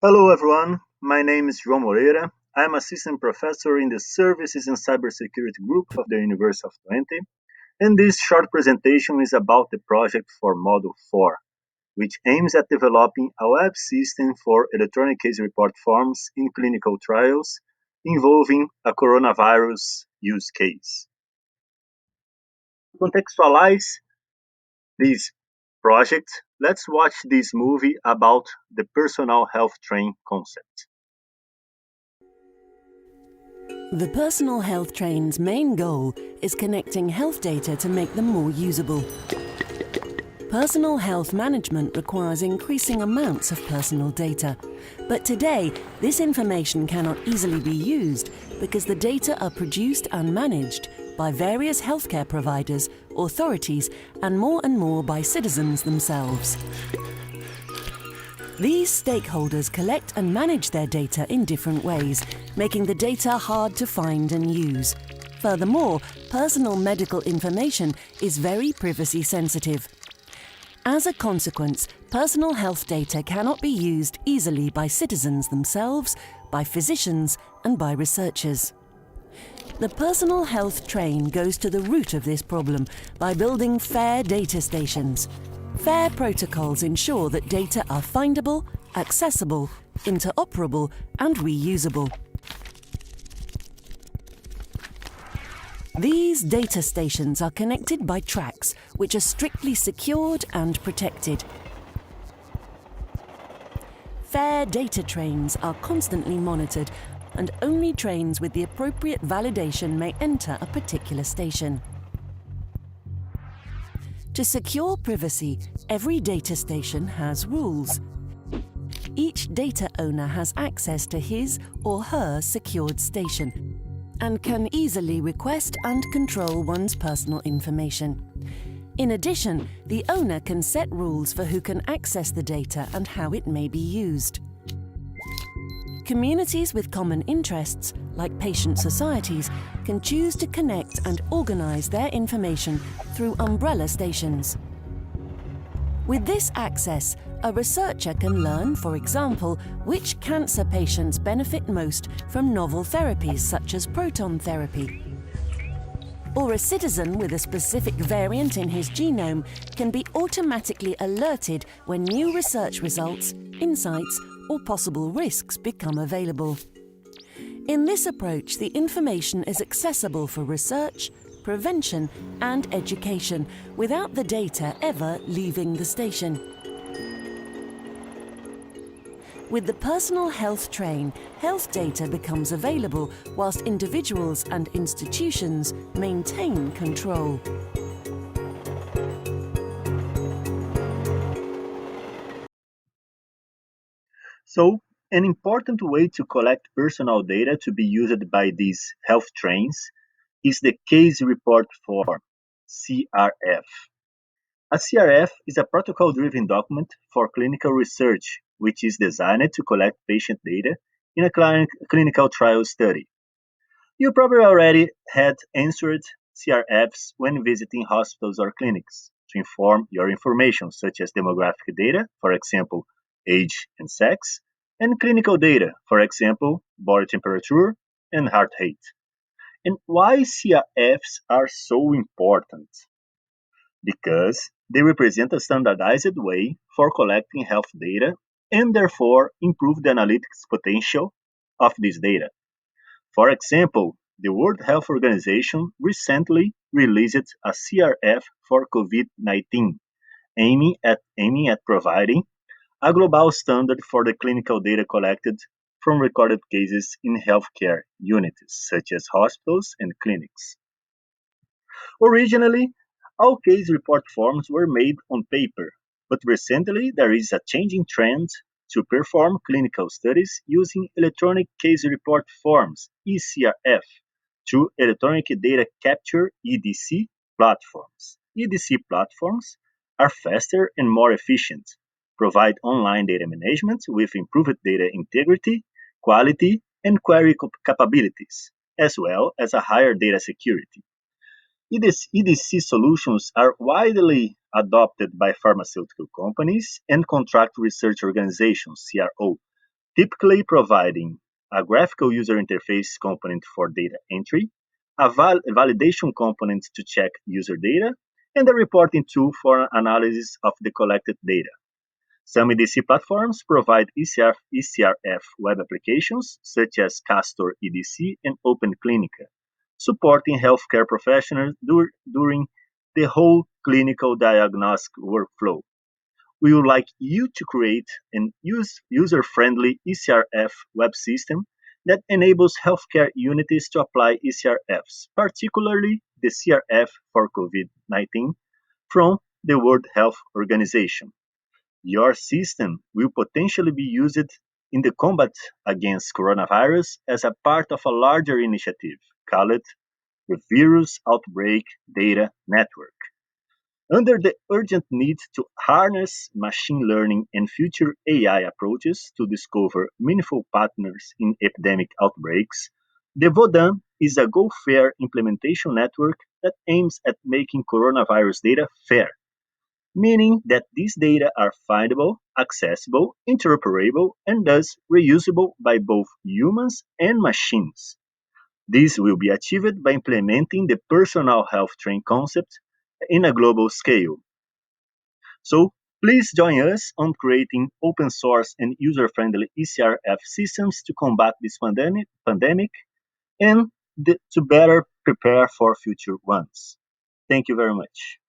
Hello everyone, my name is João Moreira. I'm assistant professor in the Services and Cybersecurity group of the University of Twente, and this short presentation is about the project for Module 4, which aims at developing a web system for electronic case report forms in clinical trials involving a coronavirus use case. To contextualize this project, let's watch this movie about the personal health train concept. The personal health train's main goal is connecting health data to make them more usable. Personal health management requires increasing amounts of personal data, but today this information cannot easily be used because the data are produced and managed by various healthcare providers, authorities, and more by citizens themselves. These stakeholders collect and manage their data in different ways, making the data hard to find and use. Furthermore, personal medical information is very privacy sensitive. As a consequence, personal health data cannot be used easily by citizens themselves, by physicians, and by researchers. The personal health train goes to the root of this problem by building fair data stations. Fair protocols ensure that data are findable, accessible, interoperable, and reusable. These data stations are connected by tracks, which are strictly secured and protected. Fair data trains are constantly monitored, and only trains with the appropriate validation may enter a particular station. To secure privacy, every data station has rules. Each data owner has access to his or her secured station and can easily request and control one's personal information. In addition, the owner can set rules for who can access the data and how it may be used. Communities with common interests, like patient societies, can choose to connect and organize their information through umbrella stations. With this access, a researcher can learn, for example, which cancer patients benefit most from novel therapies such as proton therapy. Or a citizen with a specific variant in his genome can be automatically alerted when new research results, insights, or possible risks become available. In this approach, the information is accessible for research, prevention, and education without the data ever leaving the station. With the personal health train, health data becomes available whilst individuals and institutions maintain control. So, an important way to collect personal data to be used by these health trains is the Case Report Form, CRF. A CRF is a protocol-driven document for clinical research, which is designed to collect patient data in a clinical trial study. You probably already had answered CRFs when visiting hospitals or clinics to inform your information, such as demographic data, for example, age and sex, and clinical data, for example, body temperature and heart rate. And why CRFs are so important? Because they represent a standardized way for collecting health data and therefore improve the analytics potential of this data. For example, the World Health Organization recently released a CRF for COVID-19, aiming at providing a global standard for the clinical data collected from recorded cases in healthcare units, such as hospitals and clinics. Originally, all case report forms were made on paper, but recently there is a changing trend to perform clinical studies using electronic case report forms, eCRF, through electronic data capture EDC platforms. EDC platforms are faster and more efficient, provide online data management with improved data integrity, quality, and query capabilities, as well as a higher data security. EDC solutions are widely adopted by pharmaceutical companies and contract research organizations, CRO, typically providing a graphical user interface component for data entry, a validation component to check user data, and a reporting tool for analysis of the collected data. Some EDC platforms provide eCRF web applications such as Castor EDC and OpenClinica, supporting healthcare professionals during the whole clinical diagnostic workflow. We would like you to create an user-friendly eCRF web system that enables healthcare unities to apply eCRFs, particularly the CRF for COVID-19 from the World Health Organization. Your system will potentially be used in the combat against coronavirus as a part of a larger initiative called the Virus Outbreak Data Network. Under the urgent need to harness machine learning and future AI approaches to discover meaningful partners in epidemic outbreaks, the VODAN is a Go Fair implementation network that aims at making coronavirus data fair, meaning that these data are findable, accessible, interoperable, and thus reusable by both humans and machines. This will be achieved by implementing the personal health train concept in a global scale. So please join us on creating open source and user-friendly eCRF systems to combat this pandemic and to better prepare for future ones. Thank you very much.